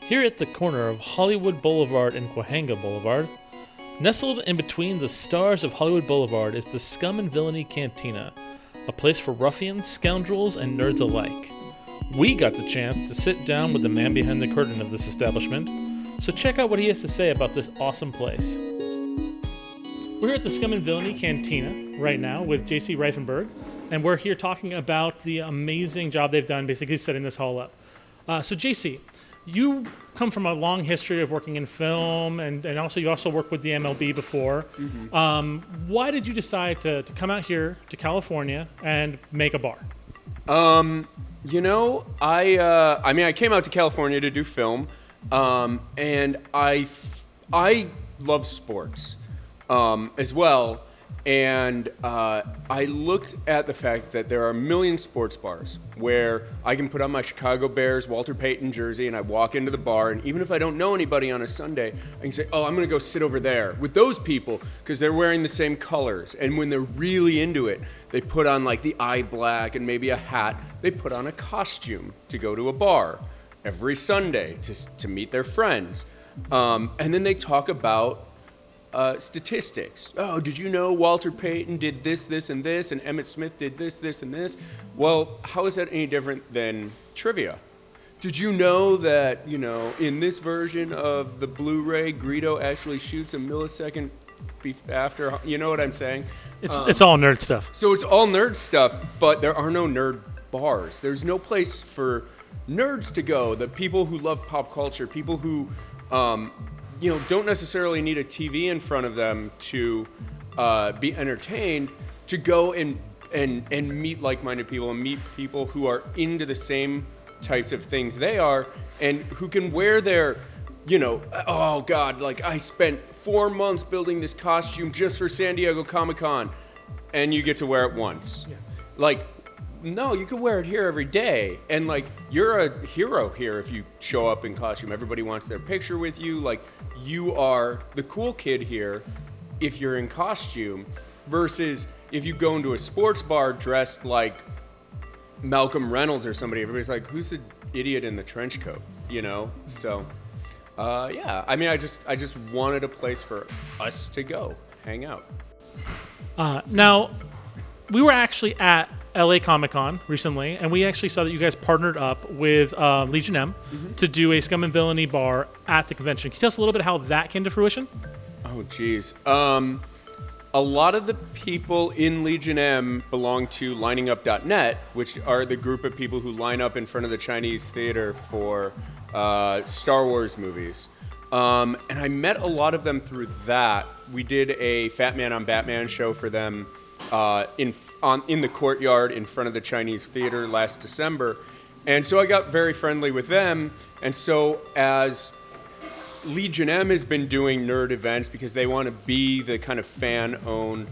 Here at the corner of Hollywood Boulevard and Cahuenga Boulevard, nestled in between the stars of Hollywood Boulevard is the Scum and Villainy Cantina, a place for ruffians, scoundrels, and nerds alike. We got the chance to sit down with the man behind the curtain of this establishment, so check out what he has to say about this awesome place. We're here at the Scum and Villainy Cantina right now with JC Reifenberg, and we're here talking about the amazing job they've done basically setting this hall up. So JC, you come from a long history of working in film, and also you also worked with the MLB before. Mm-hmm. Why did you decide to come out here to California and make a bar? I came out to California to do film, and I love sports as well. And I looked at the fact that there are a million sports bars where I can put on my Chicago Bears Walter Payton jersey and I walk into the bar, and even if I don't know anybody on a Sunday, I can say, oh, I'm going to go sit over there with those people because they're wearing the same colors. And when they're really into it, they put on like the eye black and maybe a hat. They put on a costume to go to a bar every Sunday to meet their friends. And then they talk about statistics. Oh, did you know Walter Payton did this, this, and this, and Emmitt Smith did this, this, and this? Well, how is that any different than trivia? Did you know that, in this version of the Blu-ray, Greedo actually shoots a millisecond after, you know what I'm saying? It's all nerd stuff. So it's all nerd stuff, but there are no nerd bars. There's no place for nerds to go. The people who love pop culture, people who don't necessarily need a TV in front of them to be entertained, to go and meet like-minded people and meet people who are into the same types of things they are, and who can wear their, oh God, like I spent 4 months building this costume just for San Diego Comic-Con, and you get to wear it once. Yeah. Like, no, you can wear it here every day. And like, you're a hero here if you show up in costume. Everybody wants their picture with you. Like, you are the cool kid here if you're in costume, versus if you go into a sports bar dressed like Malcolm Reynolds or somebody, everybody's like, who's the idiot in the trench coat, So, I just wanted a place for us to go hang out. Now, we were actually at LA Comic-Con recently, and we actually saw that you guys partnered up with Legion M to do a Scum and Villainy bar at the convention. Can you tell us a little bit how that came to fruition? Oh, geez. A lot of the people in Legion M belong to liningup.net, which are the group of people who line up in front of the Chinese theater for Star Wars movies. And I met a lot of them through that. We did a Fat Man on Batman show for them in the courtyard in front of the Chinese theater last December. And so I got very friendly with them. And so as Legion M has been doing nerd events because they want to be the kind of fan-owned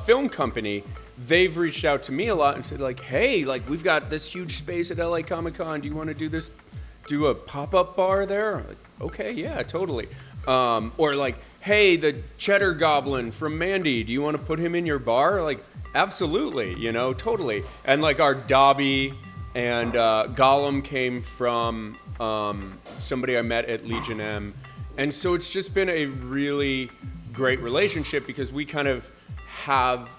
film company, they've reached out to me a lot and said, like, hey, like, we've got this huge space at LA Comic-Con. Do you want to do a pop-up bar there? I'm like, okay, yeah, totally. Or like, hey, the Cheddar Goblin from Mandy, do you want to put him in your bar? Like, absolutely, totally. And like our Dobby and Gollum came from somebody I met at Legion M. And so it's just been a really great relationship because we kind of have,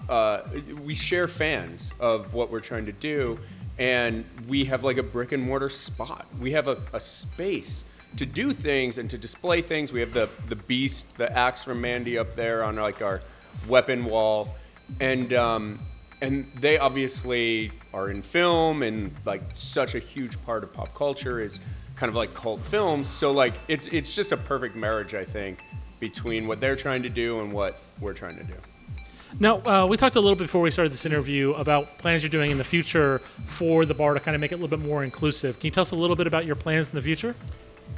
we share fans of what we're trying to do. And we have like a brick and mortar spot. We have a space to do things and to display things. We have the beast, the axe from Mandy up there on like our weapon wall. And they obviously are in film, and like such a huge part of pop culture is kind of like cult films. So like it's just a perfect marriage, I think, between what they're trying to do and what we're trying to do. Now, we talked a little bit before we started this interview about plans you're doing in the future for the bar to kind of make it a little bit more inclusive. Can you tell us a little bit about your plans in the future?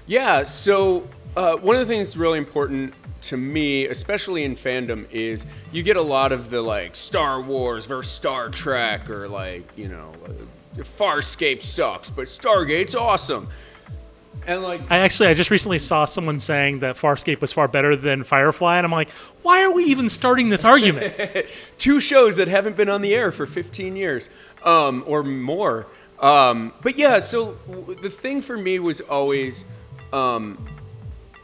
Yeah, so one of the things that's really important to me, especially in fandom, is you get a lot of the like Star Wars versus Star Trek, or like, Farscape sucks, but Stargate's awesome. And like, I just recently saw someone saying that Farscape was far better than Firefly, and I'm like, why are we even starting this argument? two shows that haven't been on the air for 15 years or more. But yeah, so the thing for me was always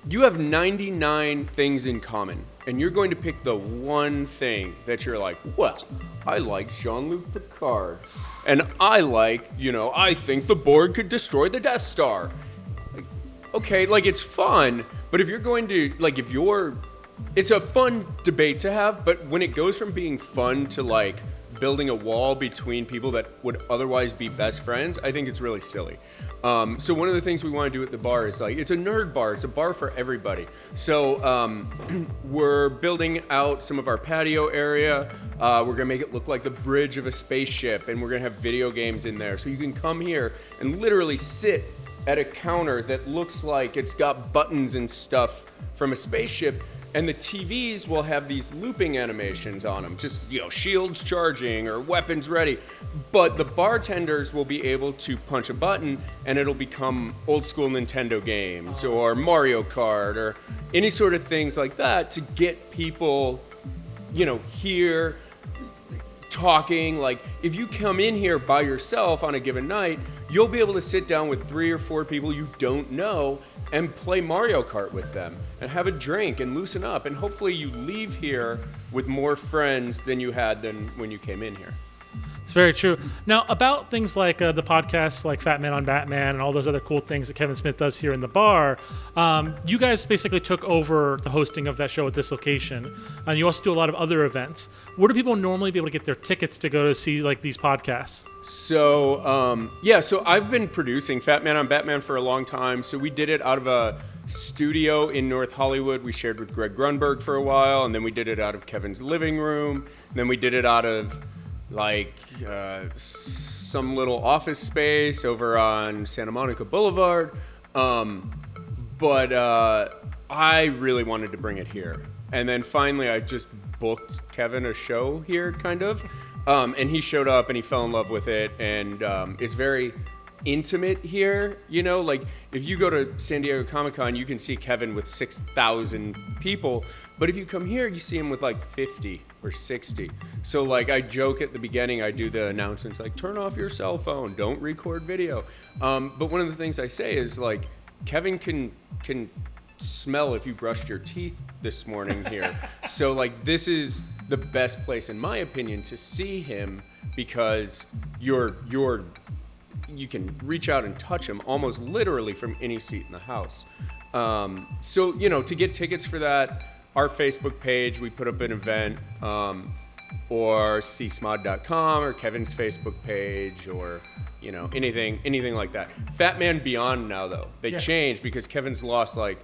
you have 99 things in common, and you're going to pick the one thing that you're like, well, I like Jean-Luc Picard, and I think the Borg could destroy the Death Star. Okay, like, it's fun, but if you're going to, like, it's a fun debate to have, but when it goes from being fun to, like, building a wall between people that would otherwise be best friends, I think it's really silly. So one of the things we want to do at the bar is, like, it's a nerd bar. It's a bar for everybody. So we're building out some of our patio area. We're going to make it look like the bridge of a spaceship, and we're going to have video games in there. So you can come here and literally sit at a counter that looks like it's got buttons and stuff from a spaceship, and the TVs will have these looping animations on them, just, shields charging or weapons ready. But the bartenders will be able to punch a button and it'll become old school Nintendo games or Mario Kart or any sort of things like that to get people, here talking. Like, if you come in here by yourself on a given night, you'll be able to sit down with 3 or 4 people you don't know and play Mario Kart with them and have a drink and loosen up. And hopefully you leave here with more friends than you had when you came in here. It's very true. Now, about things like the podcasts like Fat Man on Batman and all those other cool things that Kevin Smith does here in the bar, you guys basically took over the hosting of that show at this location. And you also do a lot of other events. Where do people normally be able to get their tickets to go to see like these podcasts? So, so I've been producing Fat Man on Batman for a long time. So we did it out of a studio in North Hollywood. We shared with Greg Grunberg for a while, and then we did it out of Kevin's living room. And then we did it out of some little office space over on Santa Monica Boulevard. But I really wanted to bring it here. And then finally I just booked Kevin a show here, kind of. And he showed up and he fell in love with it. And it's very intimate here, like if you go to San Diego Comic-Con, you can see Kevin with 6,000 people. But if you come here, you see him with like 50 or 60. So like I joke at the beginning, I do the announcements like, turn off your cell phone, don't record video. But one of the things I say is like, Kevin can smell if you brushed your teeth this morning here. So like this is the best place in my opinion to see him because you can reach out and touch him almost literally from any seat in the house. So, to get tickets for that, our Facebook page, we put up an event, or csmod.com or Kevin's Facebook page or, anything like that. Fat Man Beyond now, though. They changed because Kevin's lost like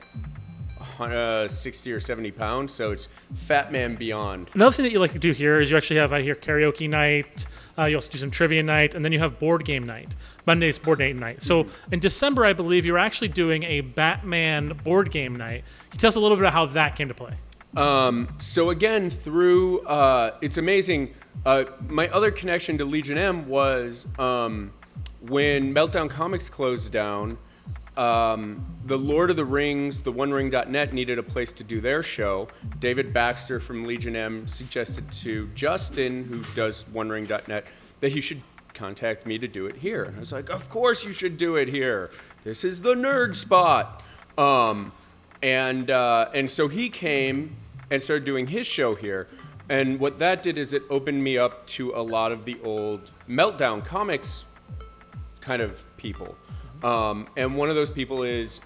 60 or 70 pounds, so it's Fat Man Beyond. Another thing that you like to do here is you actually have, I hear, karaoke night. You also do some trivia night, and then you have board game night. Monday's board game night. So in December, I believe you're actually doing a Batman board game night. Can you tell us a little bit about how that came to play? So again, through it's amazing. My other connection to Legion M was when Meltdown Comics closed down. The Lord of the Rings, the OneRing.net needed a place to do their show. David Baxter from Legion M suggested to Justin, who does OneRing.net, that he should contact me to do it here. And I was like, of course you should do it here. This is the nerd spot. And so he came and started doing his show here. And what that did is it opened me up to a lot of the old Meltdown Comics kind of people. And one of those people is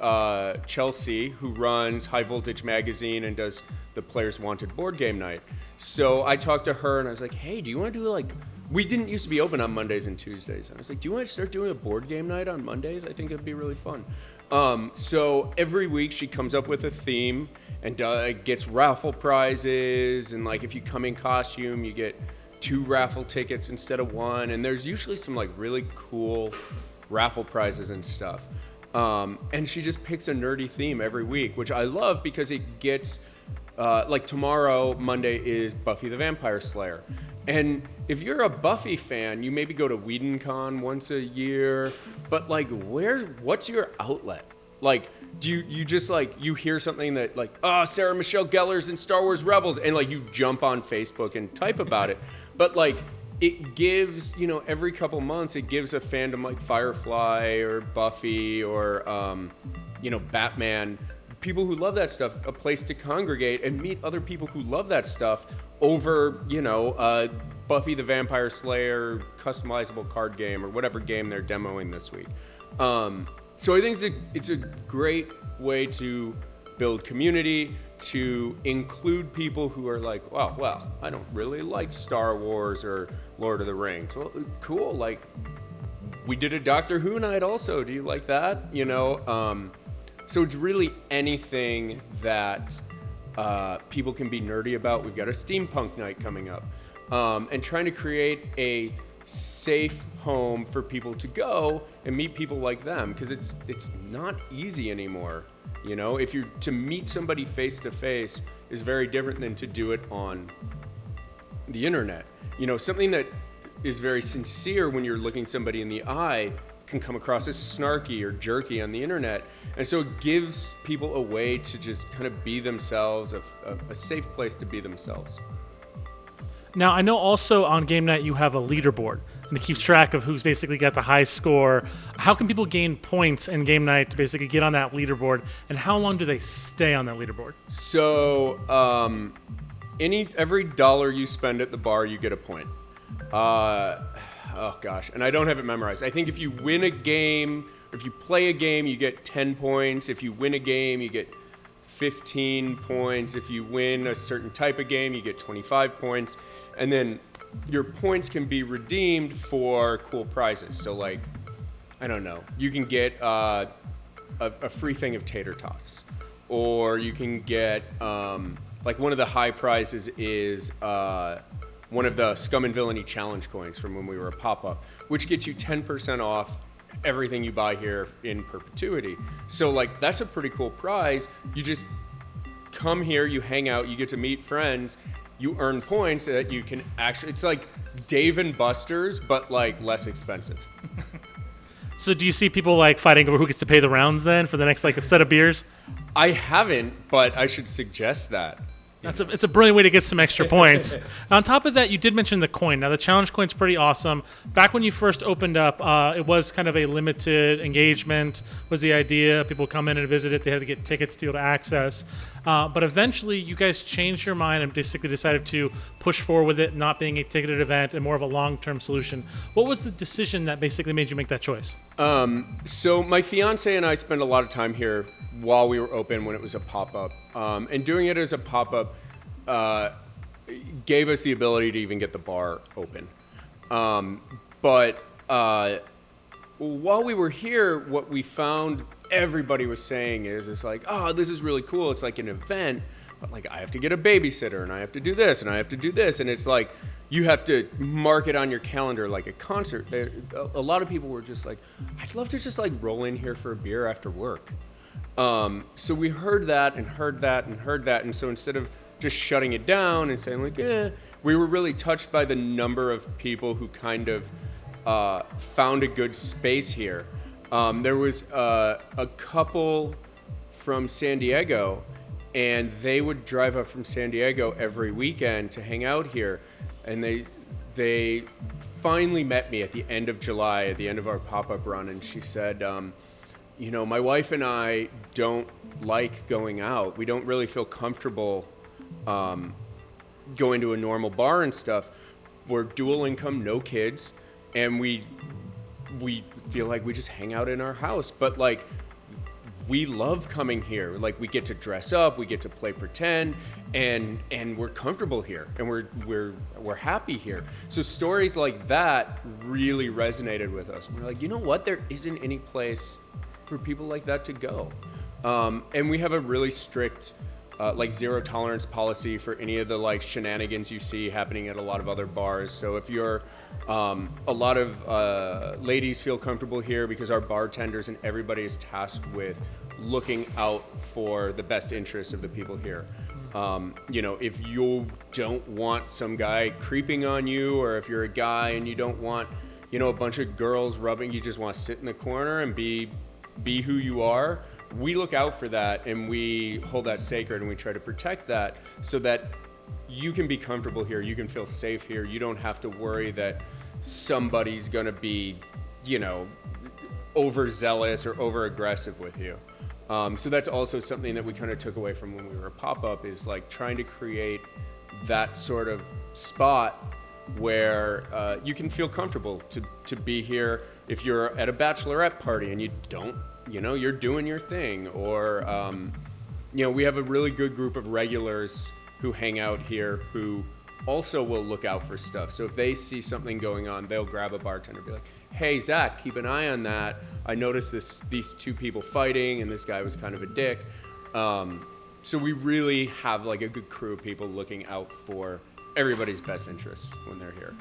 Chelsea, who runs High Voltage Magazine and does the Players Wanted board game night. So I talked to her and I was like, hey, do you want to do we didn't used to be open on Mondays and Tuesdays. And I was like, do you want to start doing a board game night on Mondays? I think it'd be really fun. So every week she comes up with a theme and gets raffle prizes. And if you come in costume, you get 2 raffle tickets instead of 1. And there's usually some really cool raffle prizes and stuff. And she just picks a nerdy theme every week, which I love because it gets, tomorrow, Monday, is Buffy the Vampire Slayer. And if you're a Buffy fan, you maybe go to WhedonCon once a year, but what's your outlet? Like, do you just like, you hear something that like, oh, Sarah Michelle Gellar's in Star Wars Rebels, and like you jump on Facebook and type about it. But like, it gives, you know, every couple months, it gives a fandom like Firefly or Buffy or, you know, Batman, people who love that stuff, a place to congregate and meet other people who love that stuff over, you know, Buffy the Vampire Slayer customizable card game or whatever game they're demoing this week. So I think it's a great way to build community, to include people who are like, well, I don't really like Star Wars or Lord of the Rings. Well, cool. Like, we did a Doctor Who night also. Do you like that? You know? So it's really anything that people can be nerdy about. We've got a steampunk night coming up. And trying to create a safe home for people to go and meet people like them, because it's not easy anymore. You know, if you're to meet somebody face to face is very different than to do it on the internet. You know, something that is very sincere when you're looking somebody in the eye can come across as snarky or jerky on the internet. And so it gives people a way to just kind of be themselves, a safe place to be themselves. Now, I know also on game night you have a leaderboard, and it keeps track of who's basically got the high score. How can people gain points in game night to basically get on that leaderboard, and how long do they stay on that leaderboard? So, every dollar you spend at the bar, you get a point. Oh gosh, and I don't have it memorized. I think if you win a game, or if you play a game, you get 10 points. If you win a game, you get 15 points. If you win a certain type of game, you get 25 points. And then your points can be redeemed for cool prizes. So like, I don't know, you can get a free thing of tater tots, or you can get like one of the high prizes is one of the Scum and Villainy challenge coins from when we were a pop-up, which gets you 10% off everything you buy here in perpetuity. So like, that's a pretty cool prize. You just come here, you hang out, you get to meet friends, you earn points that you can actually, it's like Dave and Buster's, but like less expensive. So do you see people like fighting over who gets to pay the rounds then for the next like a set of beers? I haven't, but I should suggest that. It's a brilliant way to get some extra points. On top of that, you did mention the coin. Now, the challenge coin's pretty awesome. Back when you first opened up, it was kind of a limited engagement, was the idea. People come in and visit it. They had to get tickets to be able to access. But eventually, you guys changed your mind and basically decided to push forward with it not being a ticketed event and more of a long-term solution. What was the decision that basically made you make that choice? So my fiance and I spent a lot of time here while we were open when it was a pop-up. And doing it as a pop-up gave us the ability to even get the bar open. But while we were here, what we found everybody was saying is, it's like, oh, this is really cool. It's like an event, but like I have to get a babysitter and I have to do this and I have to do this. And it's like, you have to mark it on your calendar like a concert. A lot of people were just like, I'd love to just like roll in here for a beer after work. So we heard that and heard that and heard that. And so instead of just shutting it down and saying like, we were really touched by the number of people who kind of found a good space here. There was a couple from San Diego, and they would drive up from San Diego every weekend to hang out here. And they finally met me at the end of July, at the end of our pop-up run, and she said, you know, my wife and I don't like going out. We don't really feel comfortable going to a normal bar and stuff. We're dual income, no kids, and we feel like we just hang out in our house. But like, we love coming here. Like, we get to dress up, we get to play pretend, and we're comfortable here, and we're happy here. So stories like that really resonated with us. We're like, you know what? There isn't any place for people like that to go. And we have a really strict like zero tolerance policy for any of the like shenanigans you see happening at a lot of other bars. So if you're a lot of ladies feel comfortable here because our bartenders and everybody is tasked with looking out for the best interests of the people here. You know, if you don't want some guy creeping on you, or if you're a guy and you don't want, you know, a bunch of girls rubbing, you just want to sit in the corner and be who you are, we look out for that, and we hold that sacred, and we try to protect that so that you can be comfortable here, you can feel safe here, you don't have to worry that somebody's going to be, overzealous or over aggressive with you. So that's also something that we kind of took away from when we were a pop-up, is like trying to create that sort of spot where you can feel comfortable to be here. If you're at a bachelorette party and you don't, you're doing your thing, or we have a really good group of regulars who hang out here who also will look out for stuff. So if they see something going on, they'll grab a bartender and be like, hey, Zach, keep an eye on that. I noticed these two people fighting, and this guy was kind of a dick. So we really have like a good crew of people looking out for everybody's best interests when they're here.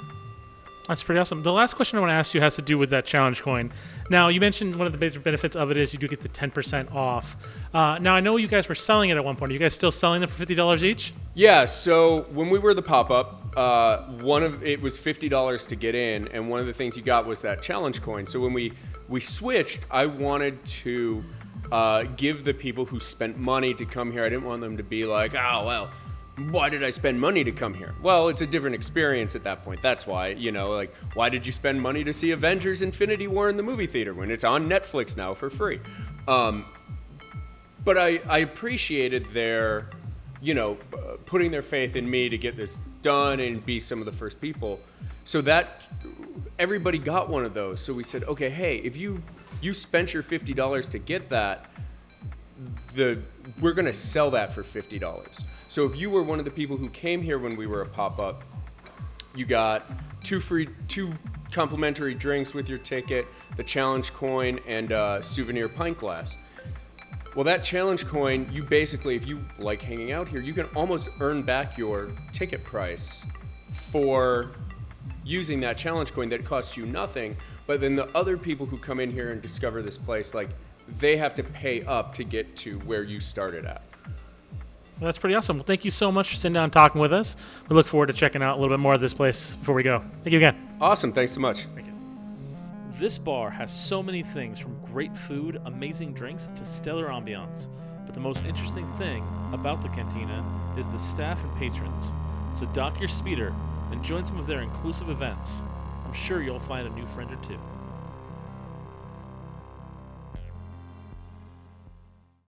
That's pretty awesome. The last question I want to ask you has to do with that challenge coin. Now, you mentioned one of the major benefits of it is you do get the 10% off. Now, I know you guys were selling it at one point. Are you guys still selling them for $50 each? Yeah, so when we were the pop-up, it was $50 to get in, and one of the things you got was that challenge coin. So when we switched, I wanted to give the people who spent money to come here, I didn't want them to be like, oh, well, why did I spend money to come here? Well, it's a different experience at that point. That's why, like, why did you spend money to see Avengers Infinity War in the movie theater when it's on Netflix now for free? But I appreciated their, putting their faith in me to get this done and be some of the first people. So that everybody got one of those. So we said, okay, hey, if you spent your $50 to get that, we're going to sell that for $50. So if you were one of the people who came here when we were a pop-up, you got two complimentary drinks with your ticket, the challenge coin, and a souvenir pint glass. Well, that challenge coin, you basically, if you like hanging out here, you can almost earn back your ticket price for using that challenge coin that costs you nothing. But then the other people who come in here and discover this place, like, they have to pay up to get to where you started at. Well, that's pretty awesome. Well, thank you so much for sitting down and talking with us. We look forward to checking out a little bit more of this place before we go. Thank you again. Awesome. Thanks so much. Thank you. This bar has so many things, from great food, amazing drinks, to stellar ambiance. But the most interesting thing about the cantina is the staff and patrons. So dock your speeder and join some of their inclusive events. I'm sure you'll find a new friend or two.